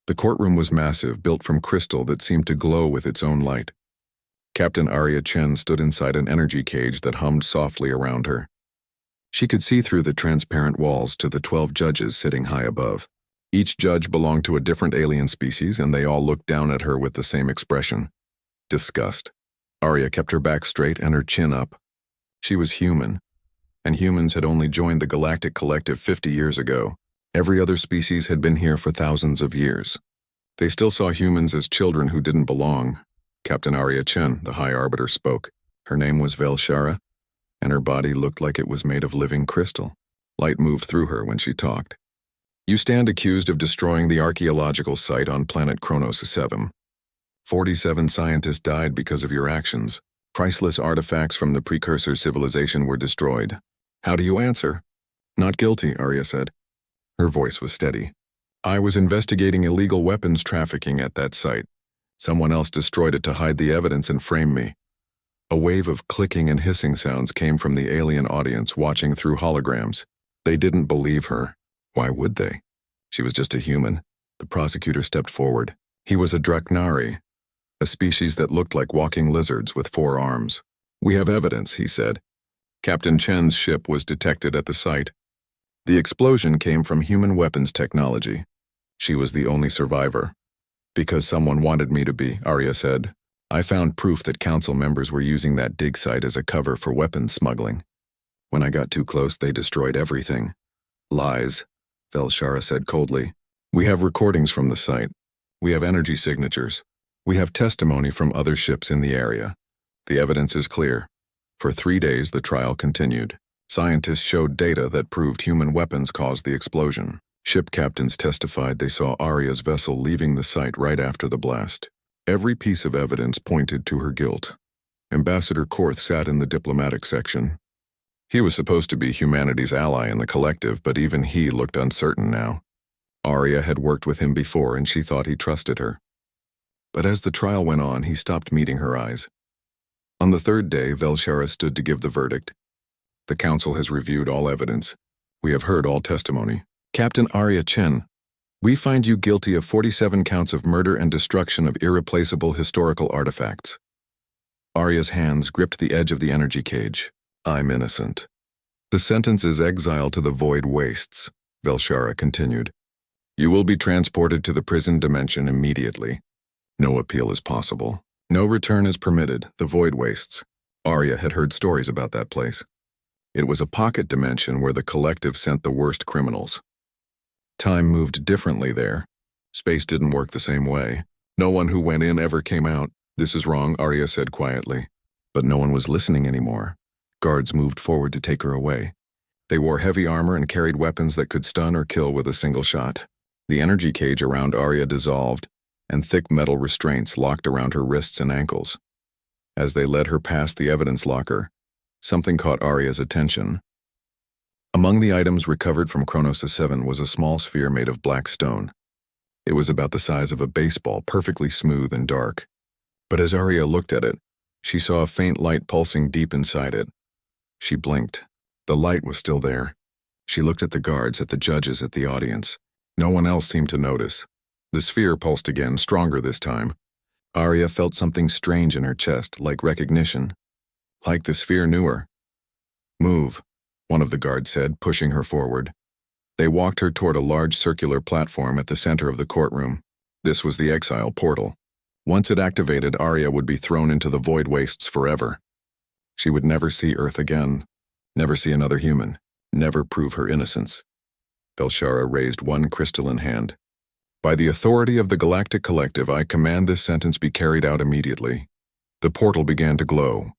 The courtroom was massive, built from crystal that seemed to glow with its own light. Captain Arya Chen stood inside an energy cage that hummed softly around her. She could see through the transparent walls to the 12 judges sitting high above. Each judge belonged to a different alien species, and they all looked down at her with the same expression: disgust. Arya kept her back straight and her chin up. She was human, and humans had only joined the Galactic Collective 50 years ago. Every other species had been here for thousands of years. They still saw humans as children who didn't belong. Captain Arya Chen, the High Arbiter, spoke. Her name was Velshara, and her body looked like it was made of living crystal. Light moved through her when she talked. You stand accused of destroying the archaeological site on planet Kronos 7. 47 scientists died because of your actions. Priceless artifacts from the precursor civilization were destroyed. How do you answer? Not guilty, Arya said. Her voice was steady. I was investigating illegal weapons trafficking at that site. Someone else destroyed it to hide the evidence and frame me. A wave of clicking and hissing sounds came from the alien audience watching through holograms. They didn't believe her. Why would they? She was just a human. The prosecutor stepped forward. He was a Draknari, a species that looked like walking lizards with 4 arms. We have evidence, he said. Captain Chen's ship was detected at the site. The explosion came from human weapons technology. She was the only survivor. Because someone wanted me to be, Arya said. I found proof that council members were using that dig site as a cover for weapons smuggling. When I got too close, they destroyed everything. Lies, Velshara said coldly. We have recordings from the site. We have energy signatures. We have testimony from other ships in the area. The evidence is clear. For 3 days, the trial continued. Scientists showed data that proved human weapons caused the explosion. Ship captains testified they saw Arya's vessel leaving the site right after the blast. Every piece of evidence pointed to her guilt. Ambassador Korth sat in the diplomatic section. He was supposed to be humanity's ally in the collective, but even he looked uncertain now. Arya had worked with him before, and she thought he trusted her. But as the trial went on, he stopped meeting her eyes. On the 3rd day, Velshara stood to give the verdict. The council has reviewed all evidence. We have heard all testimony. Captain Arya Chen, we find you guilty of 47 counts of murder and destruction of irreplaceable historical artifacts. Arya's hands gripped the edge of the energy cage. I'm innocent. The sentence is exile to the void wastes, Velshara continued. You will be transported to the prison dimension immediately. No appeal is possible. No return is permitted, the void wastes. Arya had heard stories about that place. It was a pocket dimension where the collective sent the worst criminals. Time moved differently there. Space didn't work the same way. No one who went in ever came out. This is wrong, Arya said quietly. But no one was listening anymore. Guards moved forward to take her away. They wore heavy armor and carried weapons that could stun or kill with a single shot. The energy cage around Arya dissolved, and thick metal restraints locked around her wrists and ankles. As they led her past the evidence locker, something caught Arya's attention. Among the items recovered from Kronos 7 was a small sphere made of black stone. It was about the size of a baseball, perfectly smooth and dark. But as Arya looked at it, she saw a faint light pulsing deep inside it. She blinked. The light was still there. She looked at the guards, at the judges, at the audience. No one else seemed to notice. The sphere pulsed again, stronger this time. Arya felt something strange in her chest, like recognition. Like the sphere knew her. Move, one of the guards said, pushing her forward. They walked her toward a large circular platform at the center of the courtroom. This was the exile portal. Once it activated, Arya would be thrown into the void wastes forever. She would never see Earth again, never see another human, never prove her innocence. Velshara raised one crystalline hand. By the authority of the Galactic Collective, I command this sentence be carried out immediately. The portal began to glow.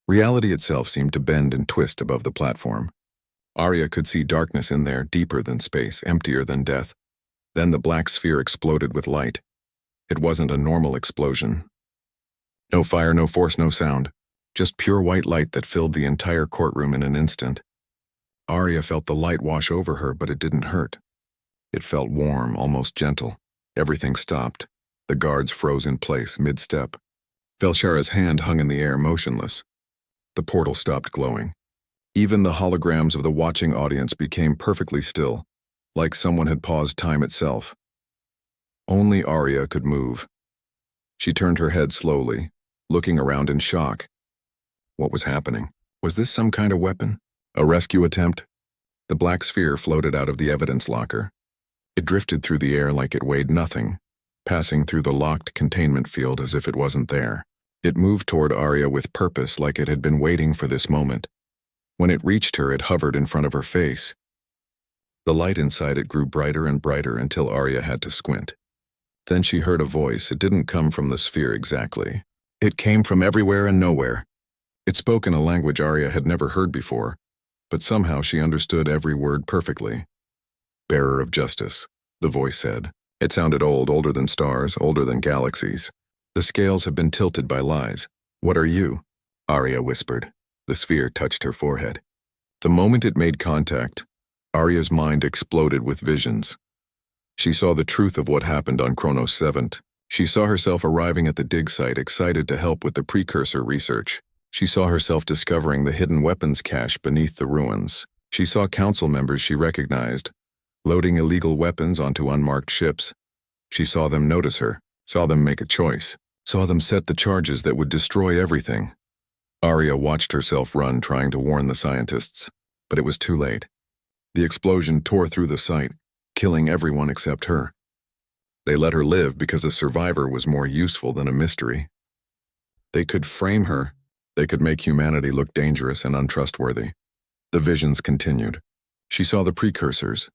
Reality itself seemed to bend and twist above the platform. Arya could see darkness in there, deeper than space, emptier than death. Then the black sphere exploded with light. It wasn't a normal explosion. No fire, no force, no sound. Just pure white light that filled the entire courtroom in an instant. Arya felt the light wash over her, but it didn't hurt. It felt warm, almost gentle. Everything stopped. The guards froze in place, mid-step. Velshara's hand hung in the air, motionless. The portal stopped glowing. Even the holograms of the watching audience became perfectly still, like someone had paused time itself. Only Arya could move. She turned her head slowly, looking around in shock. What was happening? Was this some kind of weapon? A rescue attempt? The black sphere floated out of the evidence locker. It drifted through the air like it weighed nothing, passing through the locked containment field as if it wasn't there. It moved toward Arya with purpose, like it had been waiting for this moment. When it reached her, it hovered in front of her face. The light inside it grew brighter and brighter until Arya had to squint. Then she heard a voice. It didn't come from the sphere exactly. It came from everywhere and nowhere. It spoke in a language Arya had never heard before, but somehow she understood every word perfectly. "Bearer of justice," the voice said. It sounded old, older than stars, older than galaxies. The scales have been tilted by lies. "What are you?" Arya whispered. The sphere touched her forehead. The moment it made contact, Arya's mind exploded with visions. She saw the truth of what happened on Kronos 7. She saw herself arriving at the dig site, excited to help with the precursor research. She saw herself discovering the hidden weapons cache beneath the ruins. She saw council members she recognized, loading illegal weapons onto unmarked ships. She saw them notice her, saw them make a choice, saw them set the charges that would destroy everything. Arya watched herself run, trying to warn the scientists, but it was too late. The explosion tore through the site, killing everyone except her. They let her live because a survivor was more useful than a mystery. They could frame her. They could make humanity look dangerous and untrustworthy. The visions continued. She saw the precursors,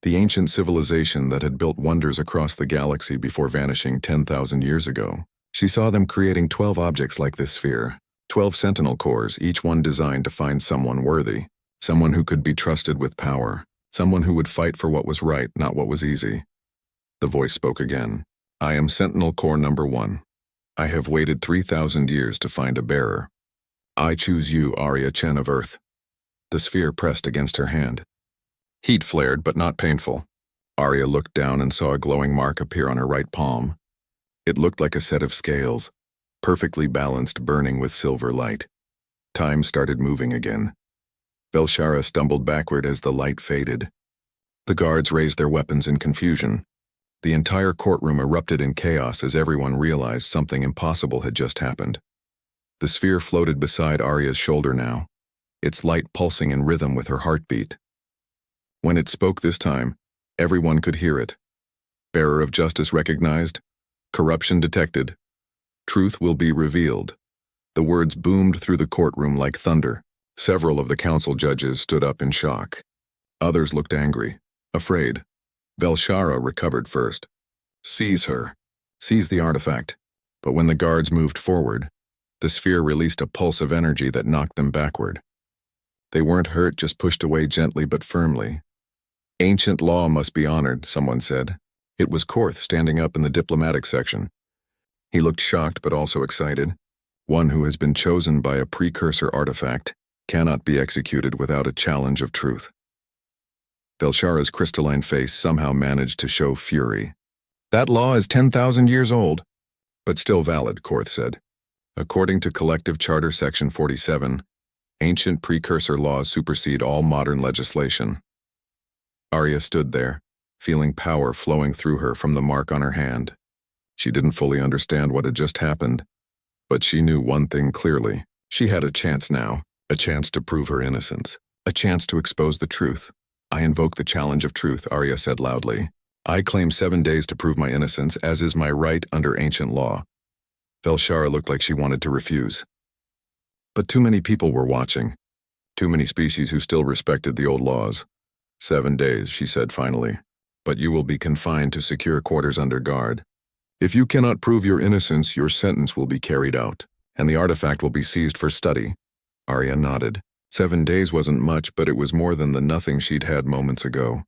the ancient civilization that had built wonders across the galaxy before vanishing 10,000 years ago. She saw them creating 12 objects like this sphere, 12 sentinel cores, each one designed to find someone worthy, someone who could be trusted with power, someone who would fight for what was right, not what was easy. The voice spoke again. "I am Sentinel Core number 1. I have waited 3,000 years to find a bearer. I choose you, Arya Chen of Earth." The sphere pressed against her hand. Heat flared, but not painful. Arya looked down and saw a glowing mark appear on her right palm. It looked like a set of scales, perfectly balanced, burning with silver light. Time started moving again. Velshara stumbled backward as the light faded. The guards raised their weapons in confusion. The entire courtroom erupted in chaos as everyone realized something impossible had just happened. The sphere floated beside Arya's shoulder now, its light pulsing in rhythm with her heartbeat. When it spoke this time, everyone could hear it. Bearer of justice recognized. Corruption detected. Truth will be revealed. The words boomed through the courtroom like thunder. Several of the council judges stood up in shock. Others looked angry, afraid. Velshara recovered first. "Seize her. Seize the artifact." But when the guards moved forward, the sphere released a pulse of energy that knocked them backward. They weren't hurt, just pushed away gently but firmly. "Ancient law must be honored," someone said. It was Korth standing up in the diplomatic section. He looked shocked but also excited. One who has been chosen by a precursor artifact cannot be executed without a challenge of truth. Velshara's crystalline face somehow managed to show fury. "That law is 10,000 years old, but still valid," Korth said. "According to Collective Charter Section 47, ancient precursor laws supersede all modern legislation." Arya stood there, feeling power flowing through her from the mark on her hand. She didn't fully understand what had just happened, but she knew one thing clearly. She had a chance now, a chance to prove her innocence, a chance to expose the truth. "I invoke the challenge of truth," Arya said loudly. "I claim 7 days to prove my innocence, as is my right under ancient law." Velshara looked like she wanted to refuse. But too many people were watching. Too many species who still respected the old laws. 7 days, she said finally. "But you will be confined to secure quarters under guard. If you cannot prove your innocence, your sentence will be carried out, and the artifact will be seized for study." Arya nodded. 7 days wasn't much, but it was more than the nothing she'd had moments ago.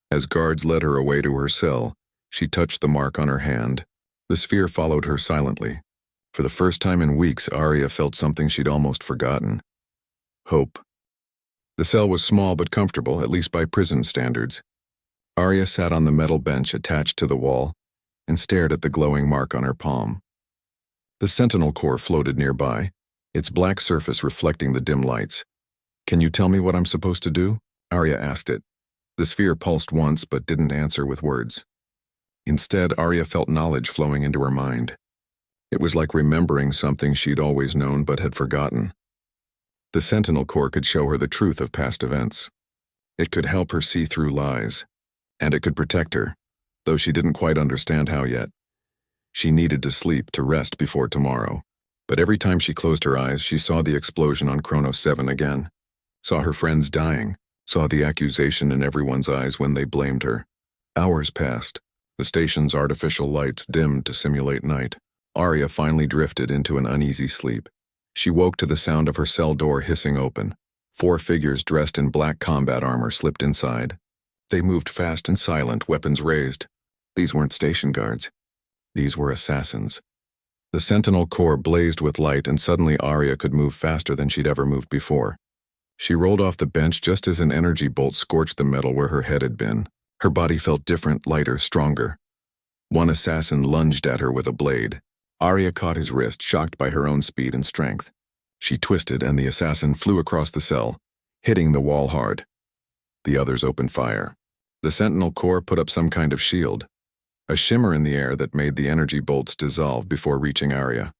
As guards led her away to her cell, she touched the mark on her hand. The sphere followed her silently. For the first time in weeks, Arya felt something she'd almost forgotten. Hope. The cell was small but comfortable, at least by prison standards. Arya sat on the metal bench attached to the wall and stared at the glowing mark on her palm. The Sentinel Core floated nearby, its black surface reflecting the dim lights. "Can you tell me what I'm supposed to do?" Arya asked it. The sphere pulsed once but didn't answer with words. Instead, Arya felt knowledge flowing into her mind. It was like remembering something she'd always known but had forgotten. The Sentinel Core could show her the truth of past events. It could help her see through lies. And it could protect her, though she didn't quite understand how yet. She needed to sleep to rest before tomorrow. But every time she closed her eyes, she saw the explosion on Chronos 7 again. Saw her friends dying. Saw the accusation in everyone's eyes when they blamed her. Hours passed. The station's artificial lights dimmed to simulate night. Arya finally drifted into an uneasy sleep. She woke to the sound of her cell door hissing open. 4 figures dressed in black combat armor slipped inside. They moved fast and silent, weapons raised. These weren't station guards. These were assassins. The Sentinel Core blazed with light, and suddenly Arya could move faster than she'd ever moved before. She rolled off the bench just as an energy bolt scorched the metal where her head had been. Her body felt different, lighter, stronger. One assassin lunged at her with a blade. Arya caught his wrist, shocked by her own speed and strength. She twisted, and the assassin flew across the cell, hitting the wall hard. The others opened fire. The Sentinel Core put up some kind of shield, a shimmer in the air that made the energy bolts dissolve before reaching Arya.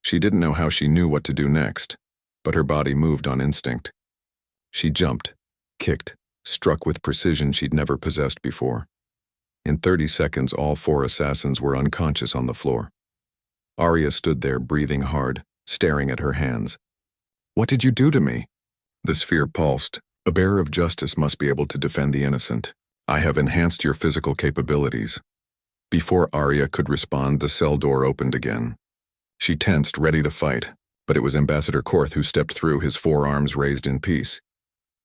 She didn't know how she knew what to do next, but her body moved on instinct. She jumped, kicked, struck with precision she'd never possessed before. In 30 seconds, all 4 assassins were unconscious on the floor. Arya stood there, breathing hard, staring at her hands. "What did you do to me?" The sphere pulsed. "A bearer of justice must be able to defend the innocent. I have enhanced your physical capabilities." Before Arya could respond, the cell door opened again. She tensed, ready to fight, but it was Ambassador Korth who stepped through, his 4 arms raised in peace.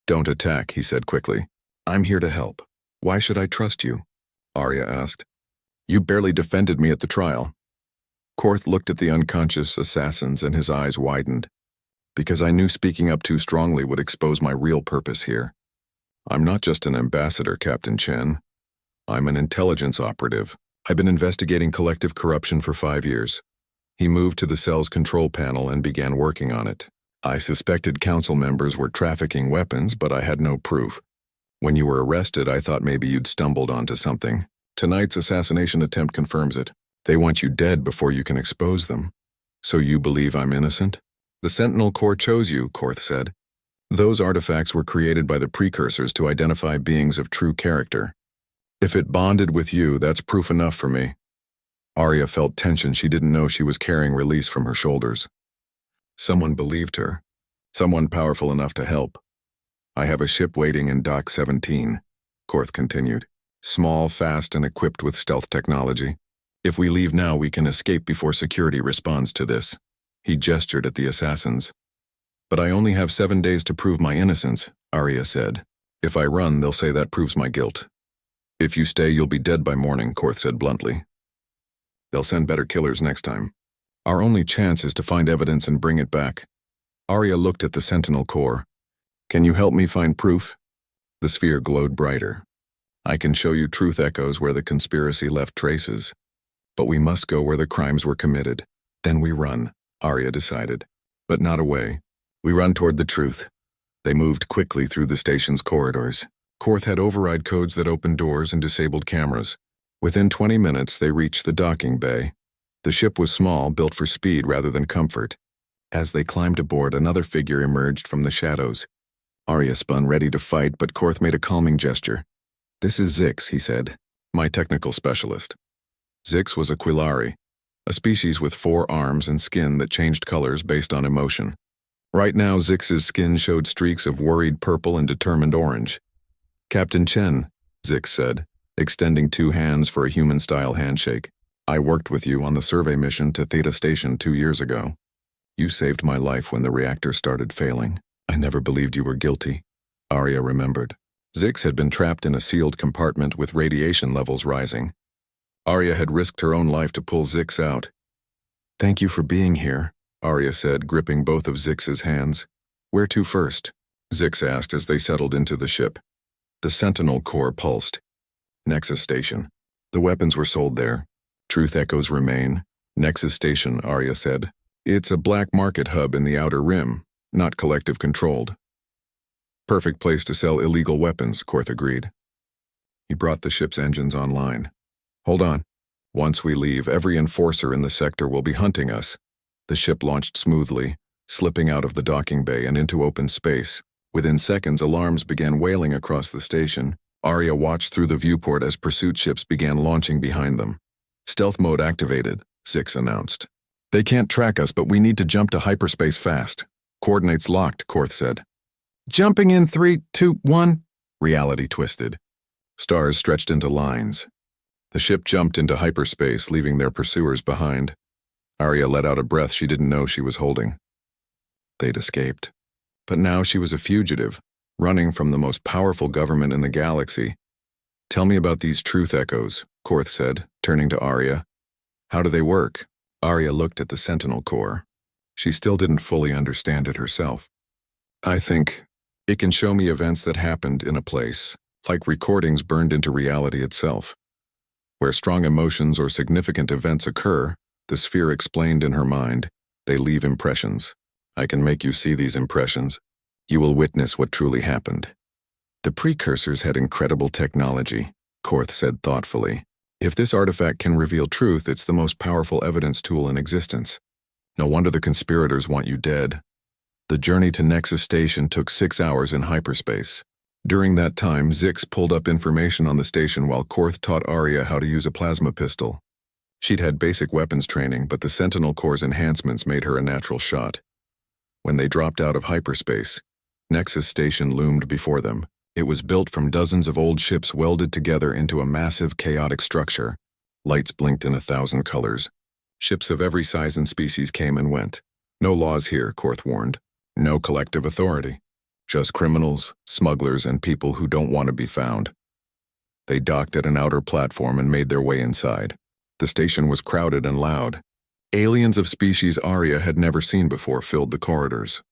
"Don't attack," he said quickly. "I'm here to help." "Why should I trust you?" Arya asked. "You barely defended me at the trial." Korth looked at the unconscious assassins, and his eyes widened. "Because I knew speaking up too strongly would expose my real purpose here. I'm not just an ambassador, Captain Chen. I'm an intelligence operative. I've been investigating collective corruption for 5 years." He moved to the cell's control panel and began working on it. "I suspected council members were trafficking weapons, but I had no proof. When you were arrested, I thought maybe you'd stumbled onto something. Tonight's assassination attempt confirms it. They want you dead before you can expose them. So you believe I'm innocent?" "The Sentinel Core chose you," Korth said. "Those artifacts were created by the precursors to identify beings of true character. If it bonded with you, that's proof enough for me." Arya felt tension she didn't know she was carrying release from her shoulders. Someone believed her. Someone powerful enough to help. "I have a ship waiting in Dock 17, Korth continued. "Small, fast, and equipped with stealth technology. If we leave now, we can escape before security responds to this." He gestured at the assassins. "But I only have 7 days to prove my innocence," Arya said. "If I run, they'll say that proves my guilt." "If you stay, you'll be dead by morning," Korth said bluntly. "They'll send better killers next time. Our only chance is to find evidence and bring it back." Arya looked at the Sentinel Core. "Can you help me find proof?" The sphere glowed brighter. "I can show you truth echoes where the conspiracy left traces. But we must go where the crimes were committed. Then we run," Arya decided. "But not away. We run toward the truth." They moved quickly through the station's corridors. Korth had override codes that opened doors and disabled cameras. Within 20 minutes, they reached the docking bay. The ship was small, built for speed rather than comfort. As they climbed aboard, another figure emerged from the shadows. Arya spun, ready to fight, but Korth made a calming gesture. "This is Zix," he said, "my technical specialist." Zix was a Quillari, a species with 4 arms and skin that changed colors based on emotion. Right now, Zix's skin showed streaks of worried purple and determined orange. "Captain Chen," Zix said, extending 2 hands for a human-style handshake. "I worked with you on the survey mission to Theta Station 2 years ago. You saved my life when the reactor started failing. I never believed you were guilty." Arya remembered. Zix had been trapped in a sealed compartment with radiation levels rising. Arya had risked her own life to pull Zix out. "Thank you for being here," Arya said, gripping both of Zix's hands. "Where to first?" Zix asked as they settled into the ship. The Sentinel Core pulsed. "Nexus Station." The weapons were sold there. "Truth echoes remain." "Nexus Station," Arya said. "It's a black market hub in the Outer Rim, not collective controlled." "Perfect place to sell illegal weapons," Korth agreed. He brought the ship's engines online. Hold on. Once we leave, every enforcer in the sector will be hunting us. The ship launched smoothly, slipping out of the docking bay and into open space. Within seconds, alarms began wailing across the station. Arya watched through the viewport as pursuit ships began launching behind them. Stealth mode activated, Zix announced. They can't track us, but we need to jump to hyperspace fast. Coordinates locked, Korth said. Jumping in 3, 2, 1. Reality twisted. Stars stretched into lines. The ship jumped into hyperspace, leaving their pursuers behind. Arya let out a breath she didn't know she was holding. They'd escaped. But now she was a fugitive, running from the most powerful government in the galaxy. Tell me about these truth echoes, Korth said, turning to Arya. How do they work? Arya looked at the Sentinel Core. She still didn't fully understand it herself. I think it can show me events that happened in a place, like recordings burned into reality itself. Where strong emotions or significant events occur, the sphere explained in her mind, they leave impressions. I can make you see these impressions. You will witness what truly happened. The precursors had incredible technology, Korth said thoughtfully. If this artifact can reveal truth, it's the most powerful evidence tool in existence. No wonder the conspirators want you dead. The journey to Nexus Station took 6 hours in hyperspace. During that time, Zix pulled up information on the station while Korth taught Arya how to use a plasma pistol. She'd had basic weapons training, but the Sentinel Core's enhancements made her a natural shot. When they dropped out of hyperspace, Nexus Station loomed before them. It was built from dozens of old ships welded together into a massive, chaotic structure. Lights blinked in 1,000 colors. Ships of every size and species came and went. No laws here, Korth warned. No collective authority. Just criminals, smugglers, and people who don't want to be found. They docked at an outer platform and made their way inside. The station was crowded and loud. Aliens of species Arya had never seen before filled the corridors.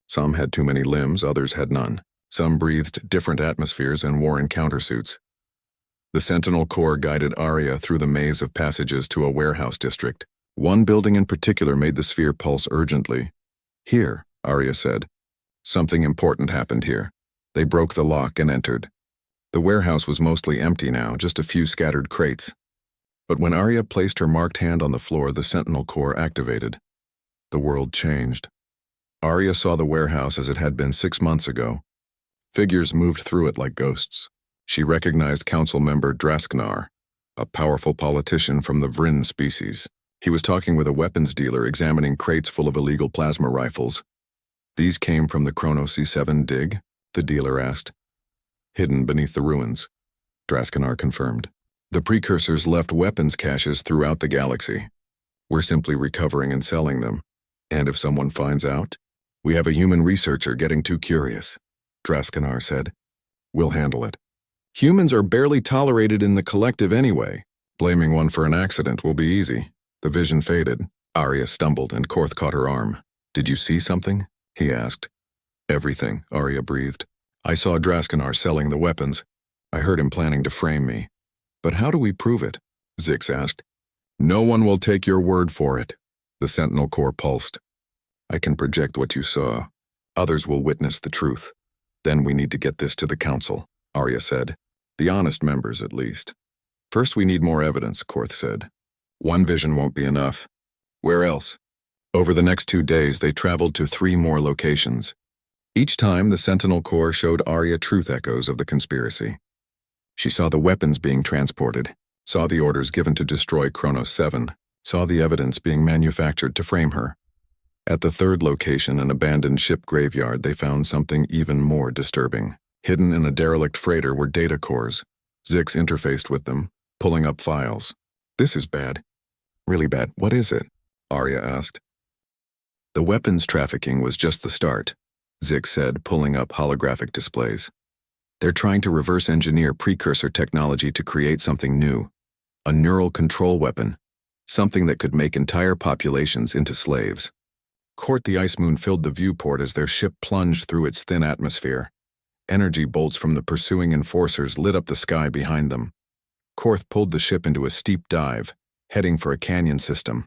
Some had too many limbs, others had none. Some breathed different atmospheres and wore encounter suits. The Sentinel Corps guided Arya through the maze of passages to a warehouse district. One building in particular made the sphere pulse urgently. Here, Arya said. Something important happened here. They broke the lock and entered. The warehouse was mostly empty now, just a few scattered crates. But when Arya placed her marked hand on the floor, the Sentinel Corps activated. The world changed. Arya saw the warehouse as it had been 6 months ago. Figures moved through it like ghosts. She recognized Council Member Drasknar, a powerful politician from the Vryn species. He was talking with a weapons dealer examining crates full of illegal plasma rifles. These came from the Chrono C7 dig? The dealer asked. Hidden beneath the ruins, Drasknar confirmed. The precursors left weapons caches throughout the galaxy. We're simply recovering and selling them. And if someone finds out, we have a human researcher getting too curious, Drasknar said. We'll handle it. Humans are barely tolerated in the collective anyway. Blaming one for an accident will be easy. The vision faded. Arya stumbled and Korth caught her arm. Did you see something? He asked. Everything, Arya breathed. I saw Drasknar selling the weapons. I heard him planning to frame me. But how do we prove it? Zix asked. No one will take your word for it. The Sentinel Corps pulsed. I can project what you saw. Others will witness the truth. Then we need to get this to the Council, Arya said. The honest members, at least. First we need more evidence, Korth said. One vision won't be enough. Where else? Over the next 2 days, they traveled to 3 more locations. Each time, the Sentinel Corps showed Arya truth echoes of the conspiracy. She saw the weapons being transported, saw the orders given to destroy Chronos 7, saw the evidence being manufactured to frame her. At the 3rd location, an abandoned ship graveyard, they found something even more disturbing. Hidden in a derelict freighter were data cores. Zix interfaced with them, pulling up files. This is bad. Really bad. What is it? Arya asked. The weapons trafficking was just the start, Zix said, pulling up holographic displays. They're trying to reverse engineer precursor technology to create something new. A neural control weapon. Something that could make entire populations into slaves. Korth the Ice Moon filled the viewport as their ship plunged through its thin atmosphere. Energy bolts from the pursuing enforcers lit up the sky behind them. Korth pulled the ship into a steep dive, heading for a canyon system.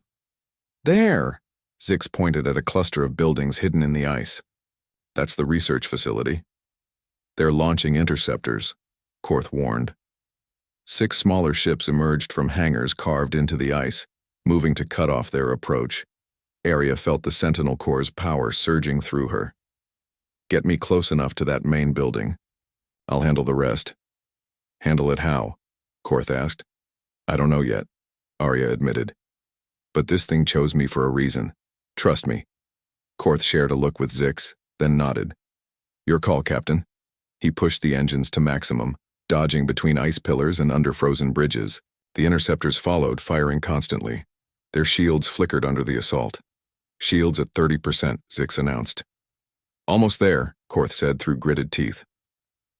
There! Zix pointed at a cluster of buildings hidden in the ice. That's the research facility. They're launching interceptors, Korth warned. 6 smaller ships emerged from hangars carved into the ice, moving to cut off their approach. Arya felt the Sentinel Corps' power surging through her. "Get me close enough to that main building. I'll handle the rest." "Handle it how?" Korth asked. "I don't know yet," Arya admitted. "But this thing chose me for a reason. Trust me." Korth shared a look with Zix, then nodded. "Your call, Captain." He pushed the engines to maximum, dodging between ice pillars and under frozen bridges. The interceptors followed, firing constantly. Their shields flickered under the assault. "Shields at 30%, Zix announced. "Almost there," Korth said through gritted teeth.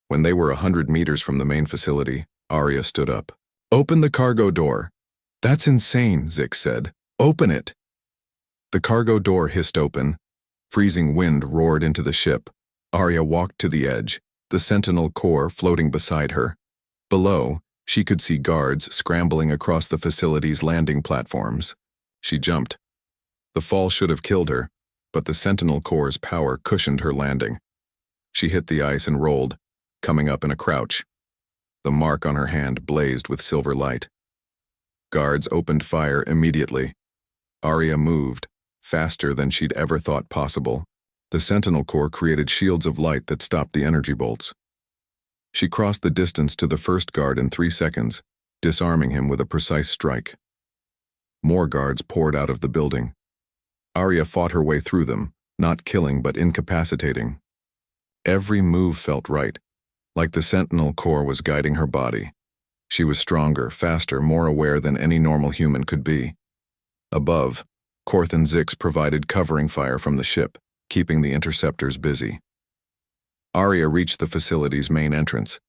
When they were 100 meters from the main facility, Arya stood up. "Open the cargo door." "That's insane," Zix said. "Open it." The cargo door hissed open. Freezing wind roared into the ship. Arya walked to the edge, the Sentinel Corps floating beside her. Below, she could see guards scrambling across the facility's landing platforms. She jumped. The fall should have killed her, but the Sentinel Corps' power cushioned her landing. She hit the ice and rolled, coming up in a crouch. The mark on her hand blazed with silver light. Guards opened fire immediately. Arya moved, faster than she'd ever thought possible. The Sentinel Corps created shields of light that stopped the energy bolts. She crossed the distance to the first guard in 3 seconds, disarming him with a precise strike. More guards poured out of the building. Arya fought her way through them, not killing but incapacitating. Every move felt right, like the Sentinel Corps was guiding her body. She was stronger, faster, more aware than any normal human could be. Above, Korth and Zix provided covering fire from the ship, keeping the interceptors busy. Arya reached the facility's main entrance.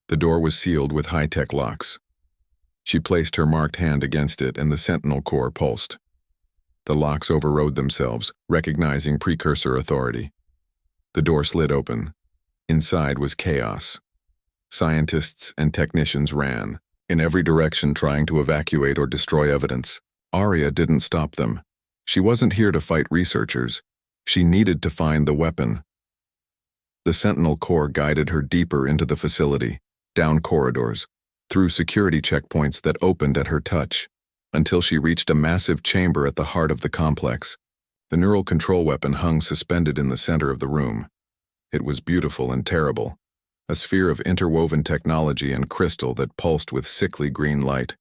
The door was sealed with high-tech locks. She placed her marked hand against it and the Sentinel Corps pulsed. The locks overrode themselves, recognizing precursor authority. The door slid open. Inside was chaos. Scientists and technicians ran, in every direction trying to evacuate or destroy evidence. Arya didn't stop them. She wasn't here to fight researchers. She needed to find the weapon. The Sentinel Corps guided her deeper into the facility, down corridors, through security checkpoints that opened at her touch, until she reached a massive chamber at the heart of the complex. The neural control weapon hung suspended in the center of the room. It was beautiful and terrible, a sphere of interwoven technology and crystal that pulsed with sickly green light.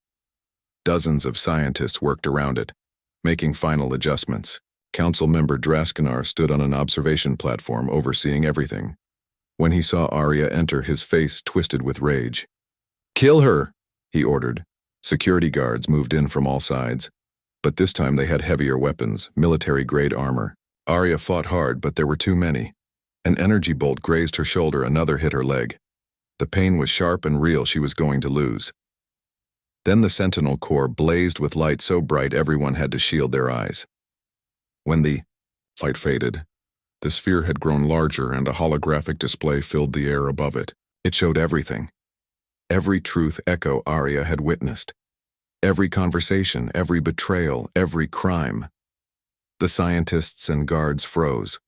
Dozens of scientists worked around it, making final adjustments. Council member Draskanar stood on an observation platform overseeing everything. When he saw Arya enter, his face twisted with rage. "Kill her," he ordered. Security guards moved in from all sides, but this time they had heavier weapons, military-grade armor. Arya fought hard, but there were too many. An energy bolt grazed her shoulder, another hit her leg. The pain was sharp and real. She was going to lose. Then the Sentinel Corps blazed with light so bright everyone had to shield their eyes. When the light faded, the sphere had grown larger and a holographic display filled the air above it. It showed everything. Every truth echo Arya had witnessed. Every conversation, every betrayal, every crime. The scientists and guards froze,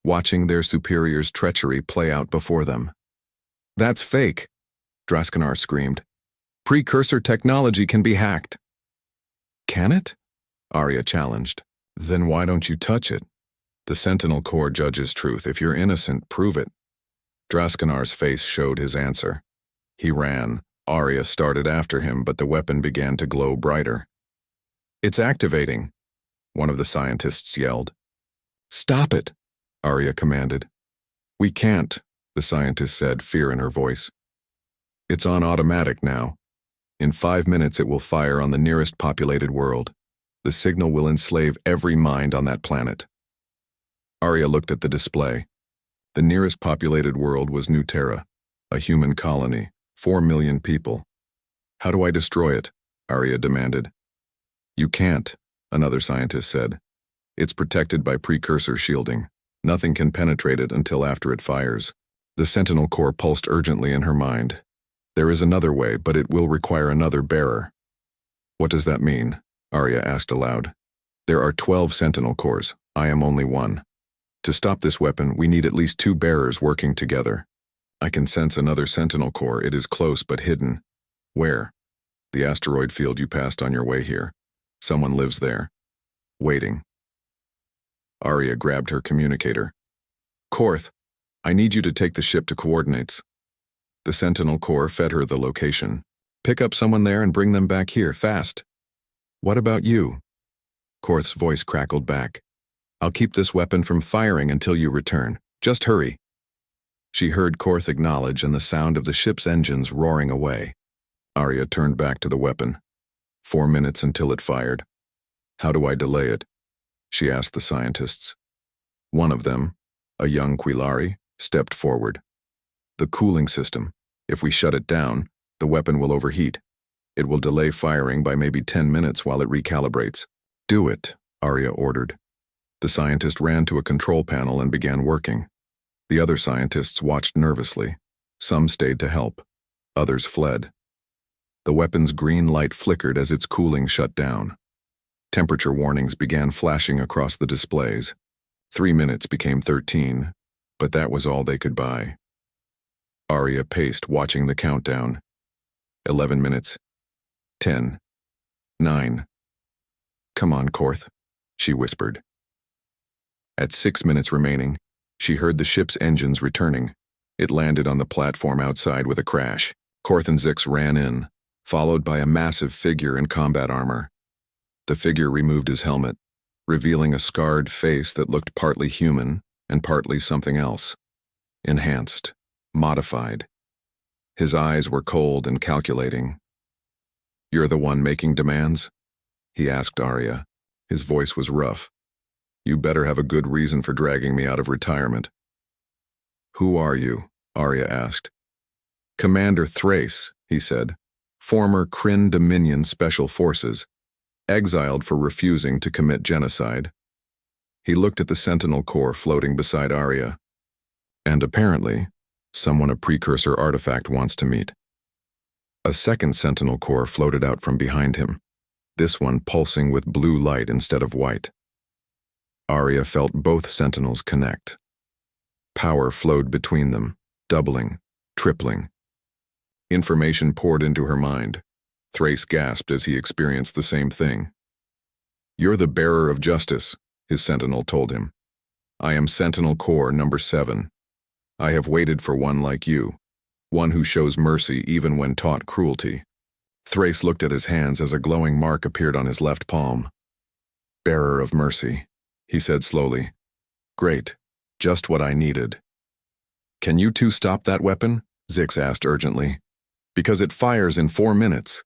watching their superiors' treachery play out before them. "That's fake," Draskanar screamed. "Precursor technology can be hacked." "Can it?" Arya challenged. "Then why don't you touch it? The Sentinel Corps judges truth. If you're innocent, prove it." Draskanar's face showed his answer. He ran. Arya started after him, but the weapon began to glow brighter. "It's activating," one of the scientists yelled. "Stop it," Arya commanded. "We can't," the scientist said, fear in her voice. "It's on automatic now. In 5 minutes it will fire on the nearest populated world. The signal will enslave every mind on that planet." Arya looked at the display. The nearest populated world was New Terra, a human colony, 4 million people. "How do I destroy it?" Arya demanded. "You can't," another scientist said. "It's protected by precursor shielding. Nothing can penetrate it until after it fires." The Sentinel Corps pulsed urgently in her mind. "There is another way, but it will require another bearer." "What does that mean?" Arya asked aloud. "There are 12 Sentinel Corps. I am only one. To stop this weapon, we need at least 2 bearers working together. I can sense another Sentinel Corps. It is close but hidden. Where? The asteroid field you passed on your way here. Someone lives there. Waiting. Arya grabbed her communicator. Korth, I need you to take the ship to coordinates. The Sentinel Corps fed her the location. Pick up someone there and bring them back here, fast. What about you? Korth's voice crackled back. I'll keep this weapon from firing until you return. Just hurry. She heard Korth acknowledge and the sound of the ship's engines roaring away. Arya turned back to the weapon. 4 minutes until it fired. How do I delay it? She asked the scientists. One of them, a young Quilari, stepped forward. The cooling system. If we shut it down, the weapon will overheat. It will delay firing by maybe 10 minutes while it recalibrates. Do it, Arya ordered. The scientist ran to a control panel and began working. The other scientists watched nervously. Some stayed to help. Others fled. The weapon's green light flickered as its cooling shut down. Temperature warnings began flashing across the displays. 3 minutes became 13, but that was all they could buy. Arya paced, watching the countdown. 11 minutes. 10. 9. Come on, Korth, she whispered. At 6 minutes remaining, she heard the ship's engines returning. It landed on the platform outside with a crash. Korth and Zix ran in, followed by a massive figure in combat armor. The figure removed his helmet, revealing a scarred face that looked partly human and partly something else. Enhanced, modified. His eyes were cold and calculating. You're the one making demands? He asked Arya. His voice was rough. You better have a good reason for dragging me out of retirement. Who are you? Arya asked. Commander Thrace, he said. Former Kryn Dominion Special Forces, exiled for refusing to commit genocide. He looked at the Sentinel Corps floating beside Arya. And apparently, someone a precursor artifact wants to meet. A second Sentinel Corps floated out from behind him, this one pulsing with blue light instead of white. Arya felt both sentinels connect. Power flowed between them, doubling, tripling. Information poured into her mind. Thrace gasped as he experienced the same thing. You're the bearer of justice, his sentinel told him. I am Sentinel Corps number 7. I have waited for one like you, one who shows mercy even when taught cruelty. Thrace looked at his hands as a glowing mark appeared on his left palm. Bearer of mercy, he said slowly. Great, just what I needed. Can you two stop that weapon? Zix asked urgently. Because it fires in 4 minutes.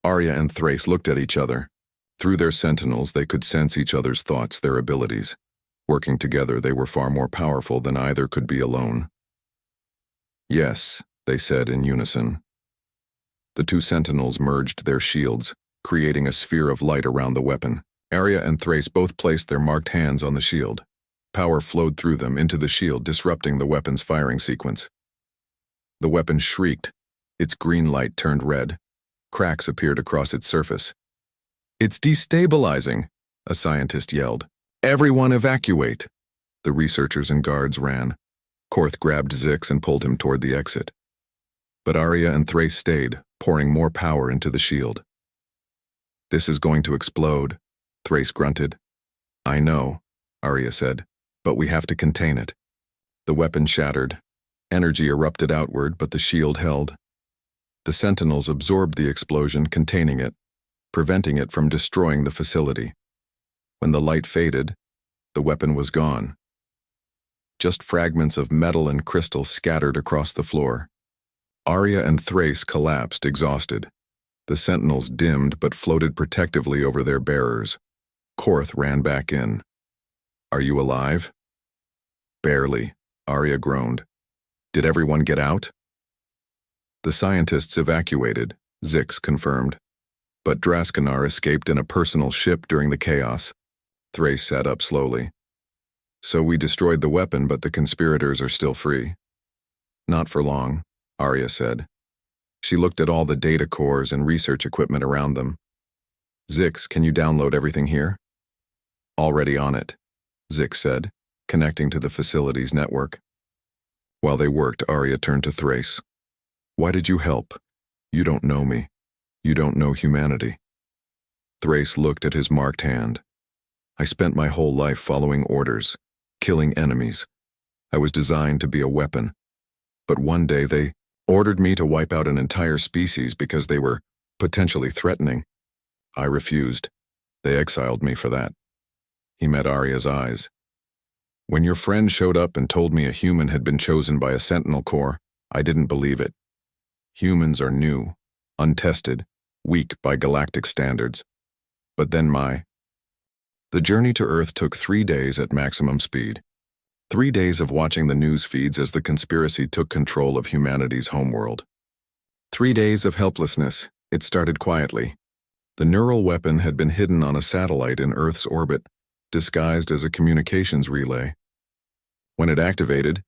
Arya and Thrace looked at each other. Through their sentinels, they could sense each other's thoughts, their abilities. Working together, they were far more powerful than either could be alone. Yes, they said in unison. The two sentinels merged their shields, creating a sphere of light around the weapon. Arya and Thrace both placed their marked hands on the shield. Power flowed through them into the shield, disrupting the weapon's firing sequence. The weapon shrieked. Its green light turned red. Cracks appeared across its surface. It's destabilizing, a scientist yelled. Everyone evacuate. The researchers and guards ran. Korth grabbed Zix and pulled him toward the exit. But Arya and Thrace stayed, pouring more power into the shield. This is going to explode, Thrace grunted. I know, Arya said, but we have to contain it. The weapon shattered. Energy erupted outward, but the shield held. The sentinels absorbed the explosion, containing it, preventing it from destroying the facility. When the light faded, the weapon was gone. Just fragments of metal and crystal scattered across the floor. Arya and Thrace collapsed, exhausted. The sentinels dimmed but floated protectively over their bearers. Korth ran back in. Are you alive? Barely, Arya groaned. Did everyone get out? The scientists evacuated, Zix confirmed. But Draskanar escaped in a personal ship during the chaos. Thrace sat up slowly. So we destroyed the weapon, but the conspirators are still free. Not for long, Arya said. She looked at all the data cores and research equipment around them. Zix, can you download everything here? Already on it, Zix said, connecting to the facility's network. While they worked, Arya turned to Thrace. Why did you help? You don't know me. You don't know humanity. Thrace looked at his marked hand. I spent my whole life following orders, killing enemies. I was designed to be a weapon. But one day they ordered me to wipe out an entire species because they were potentially threatening. I refused. They exiled me for that. He met Arya's eyes. When your friend showed up and told me a human had been chosen by a Sentinel Corps, I didn't believe it. Humans are new, untested, weak by galactic standards. But then the journey to Earth took 3 days at maximum speed. 3 days of watching the news feeds as the conspiracy took control of humanity's homeworld. 3 days of helplessness. It started quietly. The neural weapon had been hidden on a satellite in Earth's orbit, disguised as a communications relay. When it activated,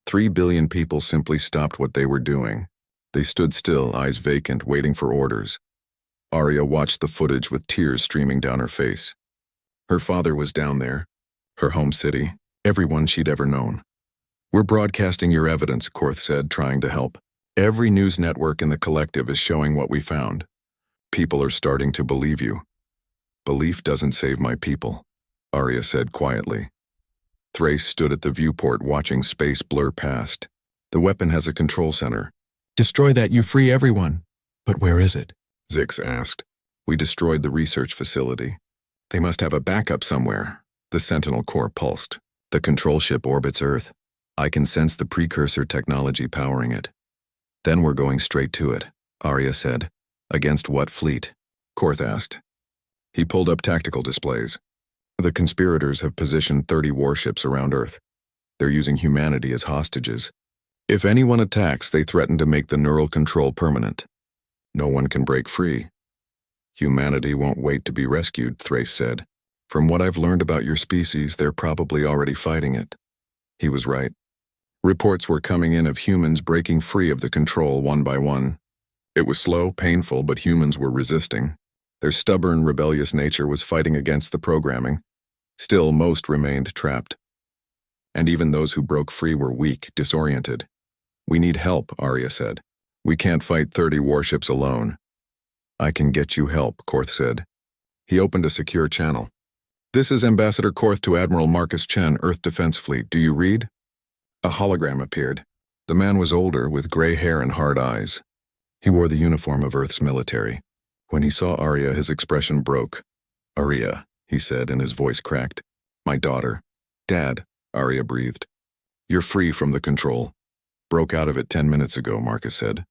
3 billion people simply stopped what they were doing. They stood still, eyes vacant, waiting for orders. Arya watched the footage with tears streaming down her face. Her father was down there, her home city, everyone she'd ever known. We're broadcasting your evidence, Korth said, trying to help. Every news network in the collective is showing what we found. People are starting to believe you. Belief doesn't save my people, Arya said quietly. Thrace stood at the viewport watching space blur past. The weapon has a control center. Destroy that, you free everyone. But where is it? Zix asked. We destroyed the research facility. They must have a backup somewhere. The Sentinel Corps pulsed. The control ship orbits Earth. I can sense the precursor technology powering it. Then we're going straight to it, Arya said. Against what fleet? Korth asked. He pulled up tactical displays. The conspirators have positioned 30 warships around Earth. They're using humanity as hostages. If anyone attacks, they threaten to make the neural control permanent. No one can break free. Humanity won't wait to be rescued, Thrace said. From what I've learned about your species, they're probably already fighting it. He was right. Reports were coming in of humans breaking free of the control one by one. It was slow, painful, but humans were resisting. Their stubborn, rebellious nature was fighting against the programming. Still, most remained trapped. And even those who broke free were weak, disoriented. We need help, Arya said. We can't fight 30 warships alone. I can get you help, Korth said. He opened a secure channel. This is Ambassador Korth to Admiral Marcus Chen, Earth Defense Fleet. Do you read? A hologram appeared. The man was older, with gray hair and hard eyes. He wore the uniform of Earth's military. When he saw Arya, his expression broke. Arya, he said, and his voice cracked. My daughter. Dad, Arya breathed. You're free from the control. Broke out of it 10 minutes ago, Marcus said.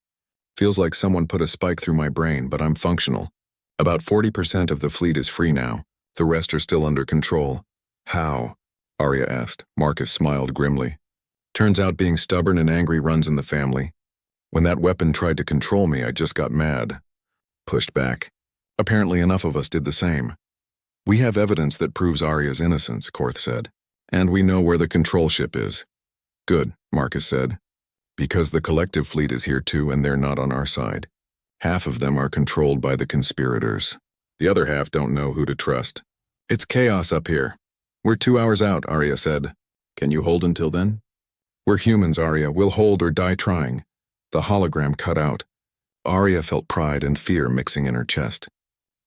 Feels like someone put a spike through my brain, but I'm functional. About 40% of the fleet is free now. The rest are still under control. How? Arya asked. Marcus smiled grimly. Turns out being stubborn and angry runs in the family. When that weapon tried to control me, I just got mad. Pushed back. Apparently enough of us did the same. We have evidence that proves Arya's innocence, Korth said. And we know where the control ship is. Good, Marcus said. Because the collective fleet is here too, and they're not on our side. Half of them are controlled by the conspirators. The other half don't know who to trust. It's chaos up here. We're 2 hours out, Arya said. Can you hold until then? We're humans, Arya. We'll hold or die trying. The hologram cut out. Arya felt pride and fear mixing in her chest.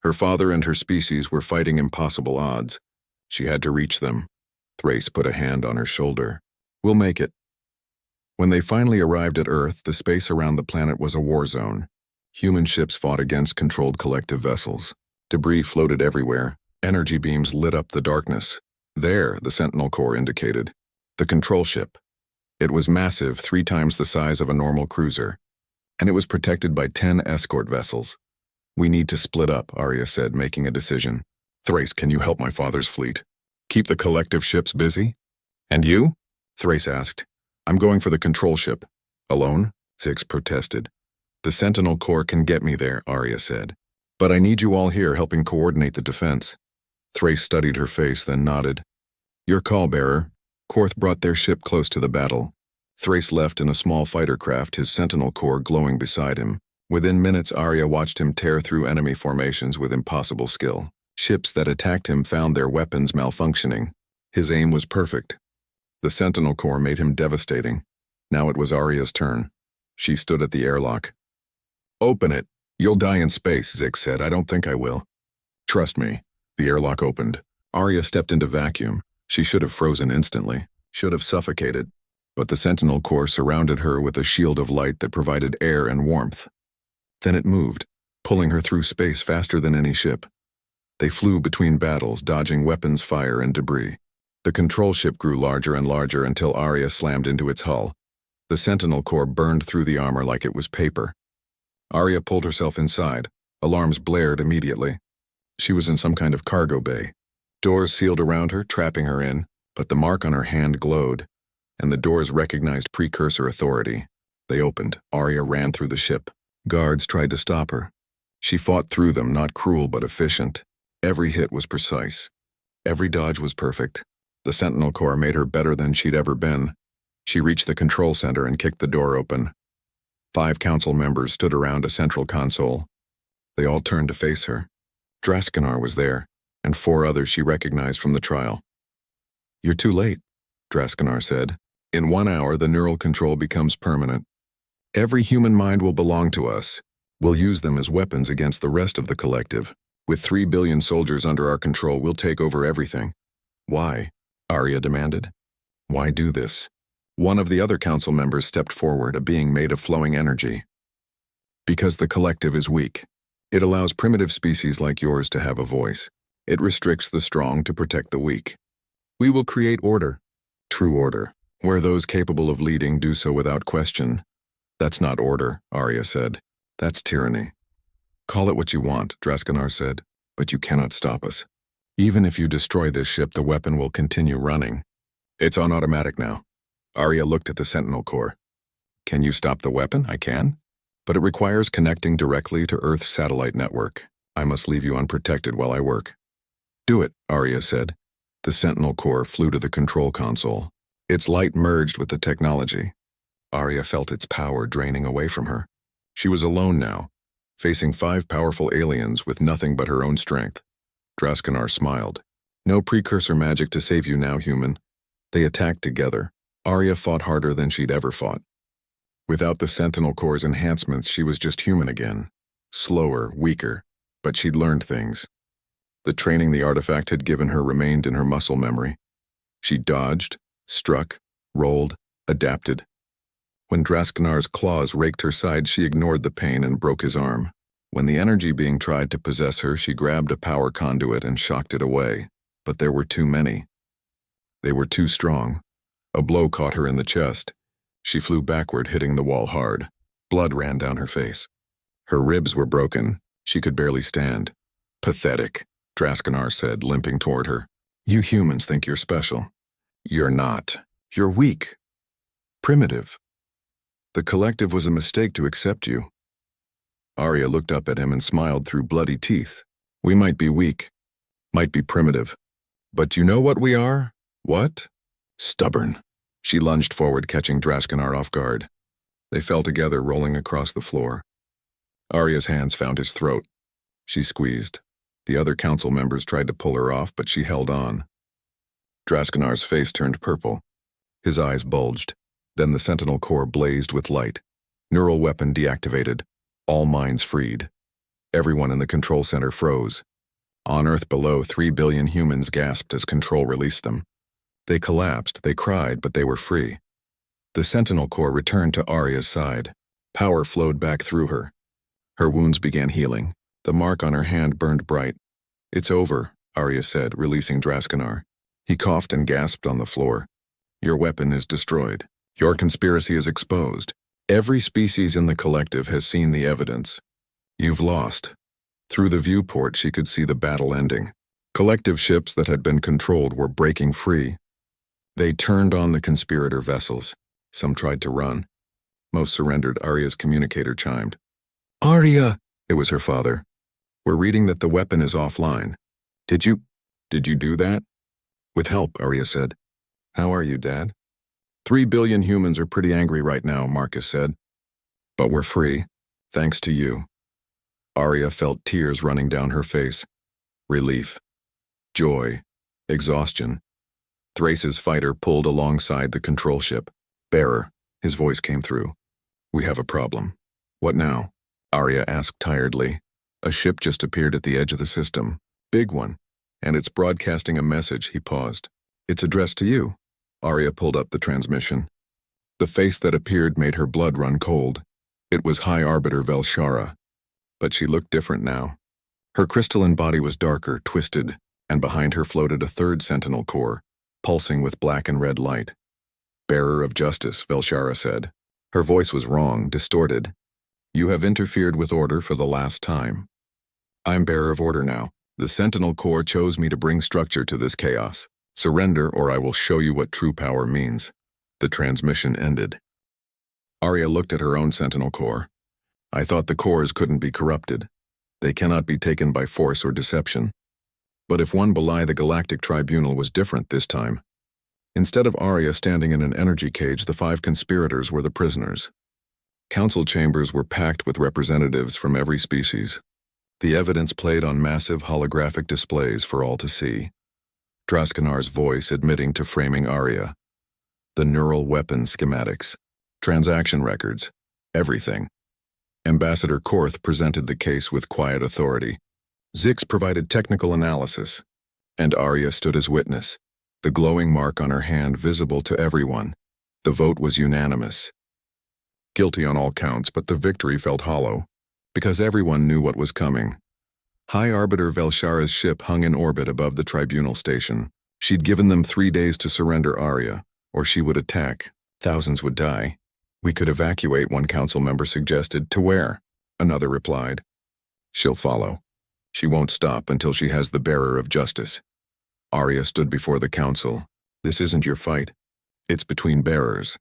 Her father and her species were fighting impossible odds. She had to reach them. Thrace put a hand on her shoulder. We'll make it. When they finally arrived at Earth, the space around the planet was a war zone. Human ships fought against controlled collective vessels. Debris floated everywhere. Energy beams lit up the darkness. There, the Sentinel Corps indicated. The control ship. It was massive, 3 times the size of a normal cruiser. And it was protected by 10 escort vessels. We need to split up, Arya said, making a decision. Thrace, can you help my father's fleet? Keep the collective ships busy? And you? Thrace asked. I'm going for the control ship. Alone? Zix protested. The Sentinel Corps can get me there, Arya said. But I need you all here helping coordinate the defense. Thrace studied her face, then nodded. Your call, bearer. Korth brought their ship close to the battle. Thrace left in a small fighter craft, his Sentinel Corps glowing beside him. Within minutes, Arya watched him tear through enemy formations with impossible skill. Ships that attacked him found their weapons malfunctioning. His aim was perfect. The Sentinel Corps made him devastating. Now it was Arya's turn. She stood at the airlock. Open it. You'll die in space, Zix said. I don't think I will. Trust me. The airlock opened. Arya stepped into vacuum. She should have frozen instantly, should have suffocated. But the Sentinel Corps surrounded her with a shield of light that provided air and warmth. Then it moved, pulling her through space faster than any ship. They flew between battles, dodging weapons fire and debris. The control ship grew larger and larger until Arya slammed into its hull. The Sentinel Corps burned through the armor like it was paper. Arya pulled herself inside. Alarms blared immediately. She was in some kind of cargo bay. Doors sealed around her, trapping her in, but the mark on her hand glowed, and the doors recognized precursor authority. They opened. Arya ran through the ship. Guards tried to stop her. She fought through them, not cruel but efficient. Every hit was precise. Every dodge was perfect. The Sentinel Corps made her better than she'd ever been. She reached the control center and kicked the door open. 5 council members stood around a central console. They all turned to face her. Draskanar was there, and 4 others she recognized from the trial. "You're too late," Draskanar said. "In 1 hour, the neural control becomes permanent. Every human mind will belong to us. We'll use them as weapons against the rest of the collective. With 3 billion soldiers under our control, we'll take over everything." "Why?" Arya demanded. "Why do this?" One of the other council members stepped forward, a being made of flowing energy. "Because the collective is weak. It allows primitive species like yours to have a voice. It restricts the strong to protect the weak. We will create order. True order, where those capable of leading do so without question." "That's not order," Arya said. "That's tyranny." "Call it what you want," Draskanar said, "but you cannot stop us. Even if you destroy this ship, the weapon will continue running. It's on automatic now." Arya looked at the Sentinel Corps. "Can you stop the weapon?" "I can. But it requires connecting directly to Earth's satellite network. I must leave you unprotected while I work." "Do it," Arya said. The Sentinel Corps flew to the control console. Its light merged with the technology. Arya felt its power draining away from her. She was alone now, facing 5 powerful aliens with nothing but her own strength. Draskanar smiled. "No precursor magic to save you now, human." They attacked together. Arya fought harder than she'd ever fought. Without the Sentinel Corps' enhancements, she was just human again. Slower, weaker, but she'd learned things. The training the artifact had given her remained in her muscle memory. She dodged, struck, rolled, adapted. When Draskanar's claws raked her side, she ignored the pain and broke his arm. When the energy being tried to possess her, she grabbed a power conduit and shocked it away. But there were too many. They were too strong. A blow caught her in the chest. She flew backward, hitting the wall hard. Blood ran down her face. Her ribs were broken. She could barely stand. "Pathetic," Draskanar said, limping toward her. "You humans think you're special. You're not. You're weak. Primitive. The collective was a mistake to accept you." Arya looked up at him and smiled through bloody teeth. "We might be weak, might be primitive. But you know what we are? What? Stubborn." She lunged forward, catching Draskanar off guard. They fell together, rolling across the floor. Arya's hands found his throat. She squeezed. The other council members tried to pull her off, but she held on. Draskanar's face turned purple. His eyes bulged. Then the Sentinel Corps blazed with light. Neural weapon deactivated. All minds freed. Everyone in the control center froze. On Earth below, 3 billion humans gasped as control released them. They collapsed, they cried, but they were free. The Sentinel Corps returned to Arya's side. Power flowed back through her. Her wounds began healing. The mark on her hand burned bright. "It's over," Arya said, releasing Draskanar. He coughed and gasped on the floor. "Your weapon is destroyed. Your conspiracy is exposed. Every species in the collective has seen the evidence. You've lost." Through the viewport, she could see the battle ending. Collective ships that had been controlled were breaking free. They turned on the conspirator vessels. Some tried to run. Most surrendered. Arya's communicator chimed. "Arya!" It was her father. "We're reading that the weapon is offline." Did you do that?" "With help," Arya said. "How are you, Dad?" 3 billion humans are pretty angry right now," Marcus said. "But we're free, thanks to you." Arya felt tears running down her face. Relief. Joy. Exhaustion. Thrace's fighter pulled alongside the control ship. "Bearer," his voice came through. "We have a problem." "What now?" Arya asked tiredly. A ship just appeared at the edge of the system. Big one. And it's broadcasting a message, he paused. It's addressed to you. Arya pulled up the transmission. The face that appeared made her blood run cold. It was High Arbiter Velshara. But she looked different now. Her crystalline body was darker, twisted, and behind her floated a third sentinel core, pulsing with black and red light. Bearer of justice, Velshara said. Her voice was wrong, distorted. You have interfered with order for the last time. I'm bearer of order now. The sentinel core chose me to bring structure to this chaos. Surrender or I will show you what true power means. The transmission ended. Arya looked at her own sentinel core. I thought the cores couldn't be corrupted. They cannot be taken by force or deception. But if one belie the Galactic Tribunal was different this time. Instead of Arya standing in an energy cage, the 5 conspirators were the prisoners. Council chambers were packed with representatives from every species. The evidence played on massive holographic displays for all to see. Draskanar's voice admitting to framing Arya. The neural weapon schematics, transaction records, everything. Ambassador Korth presented the case with quiet authority. Zix provided technical analysis, and Arya stood as witness, the glowing mark on her hand visible to everyone. The vote was unanimous. Guilty on all counts, but the victory felt hollow, because everyone knew what was coming. High Arbiter Velshara's ship hung in orbit above the tribunal station. She'd given them 3 days to surrender Arya, or she would attack. Thousands would die. We could evacuate, one council member suggested. To where? Another replied. She'll follow. She won't stop until she has the bearer of justice. Arya stood before the council. This isn't your fight. It's between bearers.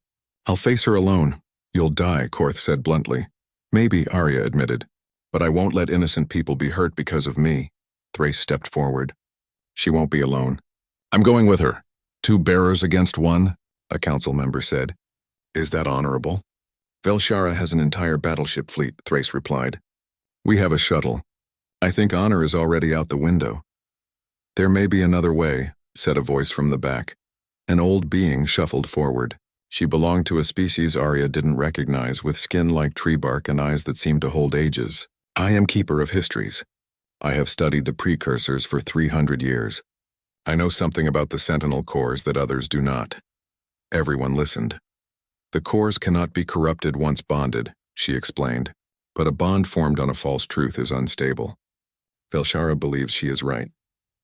I'll face her alone. You'll die, Korth said bluntly. Maybe, Arya admitted. But I won't let innocent people be hurt because of me. Thrace stepped forward. She won't be alone. I'm going with her. 2 bearers against 1, a council member said. Is that honorable? Velshara has an entire battleship fleet, Thrace replied. We have a shuttle. I think honor is already out the window. There may be another way, said a voice from the back. An old being shuffled forward. She belonged to a species Arya didn't recognize, with skin like tree bark and eyes that seemed to hold ages. I am keeper of histories. I have studied the precursors for 300 years. I know something about the sentinel cores that others do not. Everyone listened. The cores cannot be corrupted once bonded, she explained, but a bond formed on a false truth is unstable. Velshara believes she is right.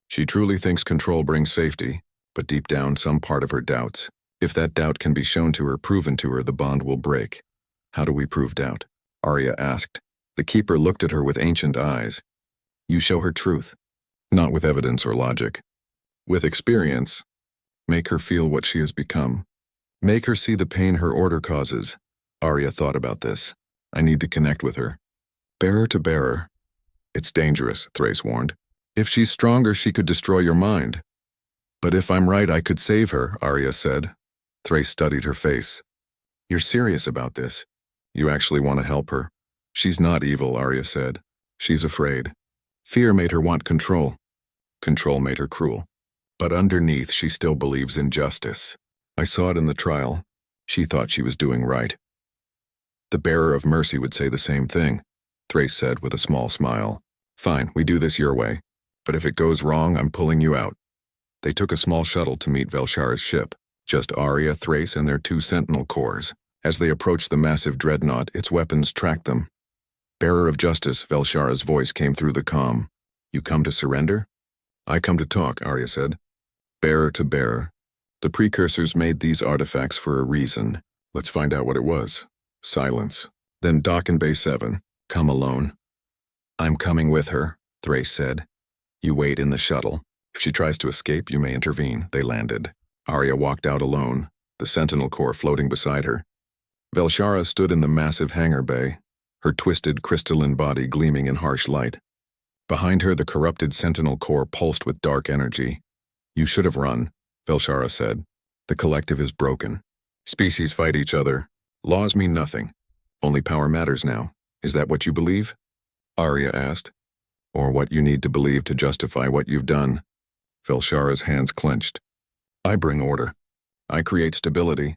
She truly thinks control brings safety, but deep down some part of her doubts. If that doubt can be shown to her, proven to her, the bond will break. How do we prove doubt? Arya asked. The keeper looked at her with ancient eyes. You show her truth, not with evidence or logic. With experience. Make her feel what she has become. Make her see the pain her order causes. Arya thought about this. I need to connect with her. Bearer to bearer. It's dangerous, Thrace warned. If she's stronger, she could destroy your mind. But if I'm right, I could save her, Arya said. Thrace studied her face. You're serious about this? You actually want to help her? She's not evil, Arya said. She's afraid. Fear made her want control. Control made her cruel. But underneath, she still believes in justice. I saw it in the trial. She thought she was doing right. The bearer of mercy would say the same thing, Thrace said with a small smile. Fine, we do this your way. But if it goes wrong, I'm pulling you out. They took a small shuttle to meet Velshara's ship. Just Arya, Thrace, and their 2 sentinel cores. As they approached the massive dreadnought, its weapons tracked them. Bearer of justice, Velshara's voice came through the comm. You come to surrender? I come to talk, Arya said. Bearer to bearer. The precursors made these artifacts for a reason. Let's find out what it was. Silence. Then dock in Bay 7. Come alone. I'm coming with her, Thrace said. You wait in the shuttle. If she tries to escape, you may intervene. They landed. Arya walked out alone, the sentinel core floating beside her. Velshara stood in the massive hangar bay, her twisted crystalline body gleaming in harsh light. Behind her, the corrupted sentinel core pulsed with dark energy. You should have run, Velshara said. The collective is broken. Species fight each other. Laws mean nothing. Only power matters now. Is that what you believe? Arya asked. Or what you need to believe to justify what you've done. Velshara's hands clenched. I bring order. I create stability.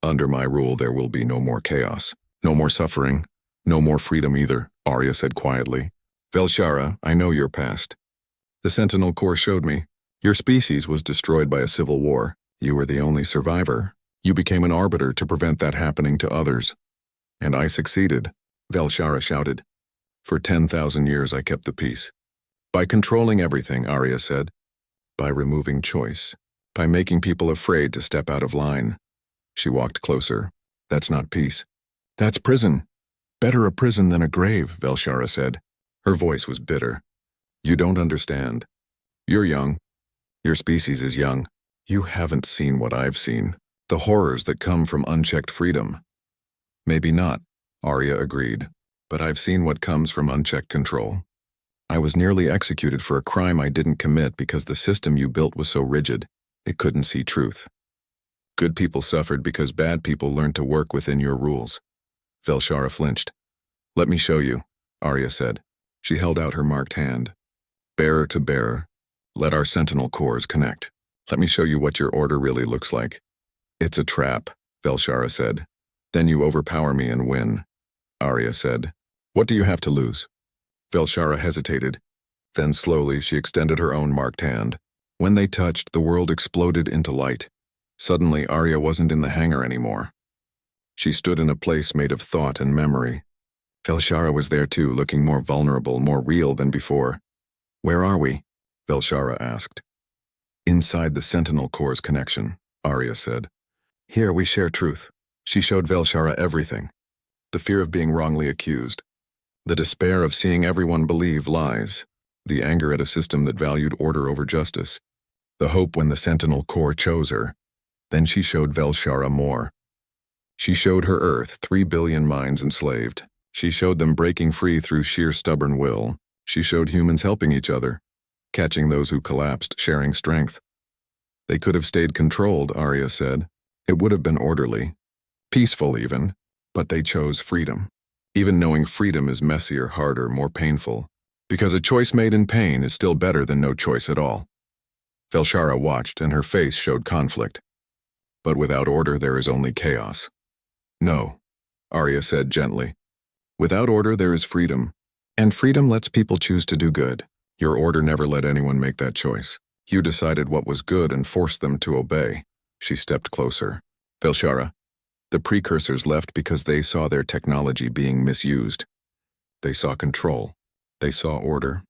Under my rule, there will be no more chaos, no more suffering, No more freedom either, Arya said quietly. Velshara, I know your past. The Sentinel Corps showed me. Your species was destroyed by a civil war. You were the only survivor. You became an arbiter to prevent that happening to others. And I succeeded, Velshara shouted. For 10,000 years I kept the peace. By controlling everything, Arya said. By removing choice. By making people afraid to step out of line. She walked closer. That's not peace. That's prison. Better a prison than a grave, Velshara said. Her voice was bitter. You don't understand. You're young. Your species is young. You haven't seen what I've seen. The horrors that come from unchecked freedom. Maybe not, Arya agreed. But I've seen what comes from unchecked control. I was nearly executed for a crime I didn't commit because the system you built was so rigid, it couldn't see truth. Good people suffered because bad people learned to work within your rules. Velshara flinched. Let me show you, Arya said. She held out her marked hand. Bearer to bearer, let our Sentinel Corps connect. Let me show you what your order really looks like. It's a trap, Velshara said. Then you overpower me and win, Arya said. What do you have to lose? Velshara hesitated. Then slowly she extended her own marked hand. When they touched, the world exploded into light. Suddenly, Arya wasn't in the hangar anymore. She stood in a place made of thought and memory. Velshara was there too, looking more vulnerable, more real than before. Where are we? Velshara asked. Inside the Sentinel Corps connection, Arya said. Here we share truth. She showed Velshara everything. The fear of being wrongly accused. The despair of seeing everyone believe lies. The anger at a system that valued order over justice. The hope when the Sentinel Corps chose her. Then she showed Velshara more. She showed her Earth, 3 billion minds enslaved. She showed them breaking free through sheer stubborn will. She showed humans helping each other, catching those who collapsed, sharing strength. They could have stayed controlled, Arya said. It would have been orderly. Peaceful even. But they chose freedom. Even knowing freedom is messier, harder, more painful. Because a choice made in pain is still better than no choice at all. Velshara watched, and her face showed conflict. But without order, there is only chaos. No, Arya said gently. Without order, there is freedom. And freedom lets people choose to do good. Your order never let anyone make that choice. You decided what was good and forced them to obey. She stepped closer. Velshara, the precursors left because they saw their technology being misused. They saw control. They saw order.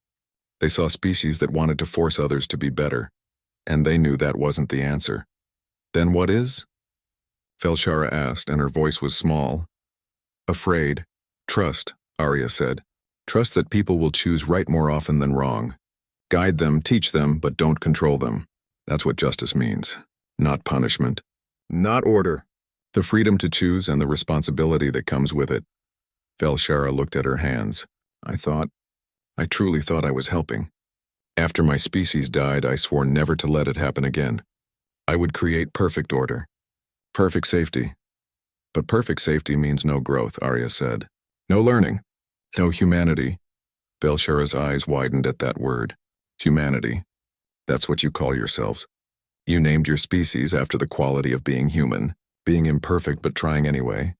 They saw species that wanted to force others to be better. And they knew that wasn't the answer. Then what is? Velshara asked, and her voice was small. Afraid. Trust, Arya said. Trust that people will choose right more often than wrong. Guide them, teach them, but don't control them. That's what justice means. Not punishment. Not order. The freedom to choose and the responsibility that comes with it. Velshara looked at her hands. I truly thought I was helping. After my species died, I swore never to let it happen again. I would create perfect order. Perfect safety. But perfect safety means no growth, Arya said. No learning. No humanity. Velshara's eyes widened at that word. Humanity. That's what you call yourselves. You named your species after the quality of being human. Being imperfect but trying anyway.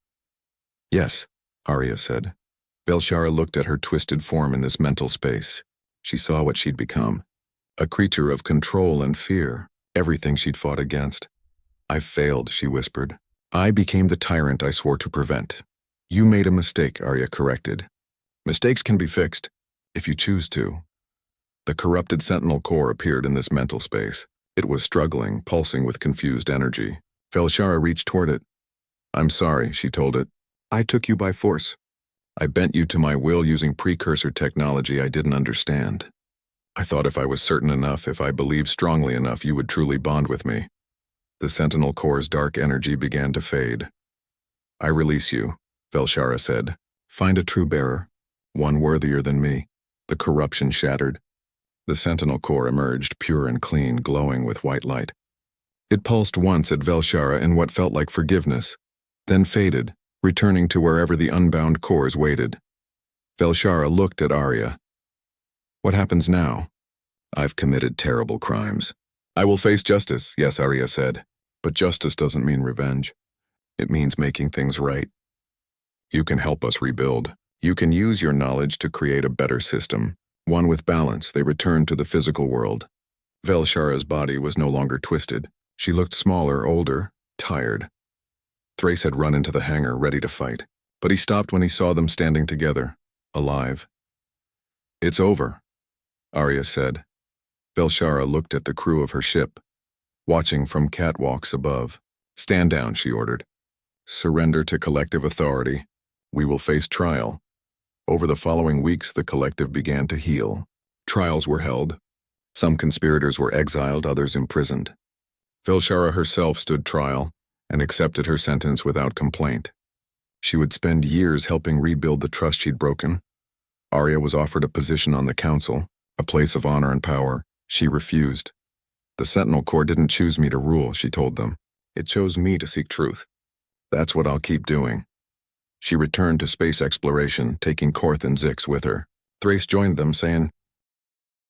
Yes, Arya said. Velshara looked at her twisted form in this mental space. She saw what she'd become. A creature of control and fear. Everything she'd fought against. I've failed, she whispered. I became the tyrant I swore to prevent. You made a mistake, Arya corrected. Mistakes can be fixed, if you choose to. The corrupted Sentinel Corps appeared in this mental space. It was struggling, pulsing with confused energy. Velshara reached toward it. I'm sorry, she told it. I took you by force. I bent you to my will using precursor technology I didn't understand. I thought if I was certain enough, if I believed strongly enough, you would truly bond with me. The Sentinel Corps' dark energy began to fade. I release you, Velshara said. Find a true bearer, one worthier than me. The corruption shattered. The Sentinel Corps emerged, pure and clean, glowing with white light. It pulsed once at Velshara in what felt like forgiveness, then faded, returning to wherever the unbound cores waited. Velshara looked at Arya. What happens now? I've committed terrible crimes. I will face justice, yes, Arya said. But justice doesn't mean revenge. It means making things right. You can help us rebuild, You can use your knowledge to create a better system. One with balance, they returned to the physical world. Velshara's body was no longer twisted. She looked smaller, older, tired. Thrace had run into the hangar, ready to fight, but he stopped when he saw them standing together, alive. "It's over," Arya said. Velshara looked at the crew of her ship, watching from catwalks above. "Stand down," she ordered. "Surrender to collective authority. We will face trial." Over the following weeks, the collective began to heal. Trials were held. Some conspirators were exiled, others imprisoned. Velshara herself stood trial and accepted her sentence without complaint. She would spend years helping rebuild the trust she'd broken. Arya was offered a position on the council, a place of honor and power. She refused. "The Sentinel Corps didn't choose me to rule," she told them. "It chose me to seek truth. That's what I'll keep doing." She returned to space exploration, taking Korth and Zix with her. Thrace joined them, saying,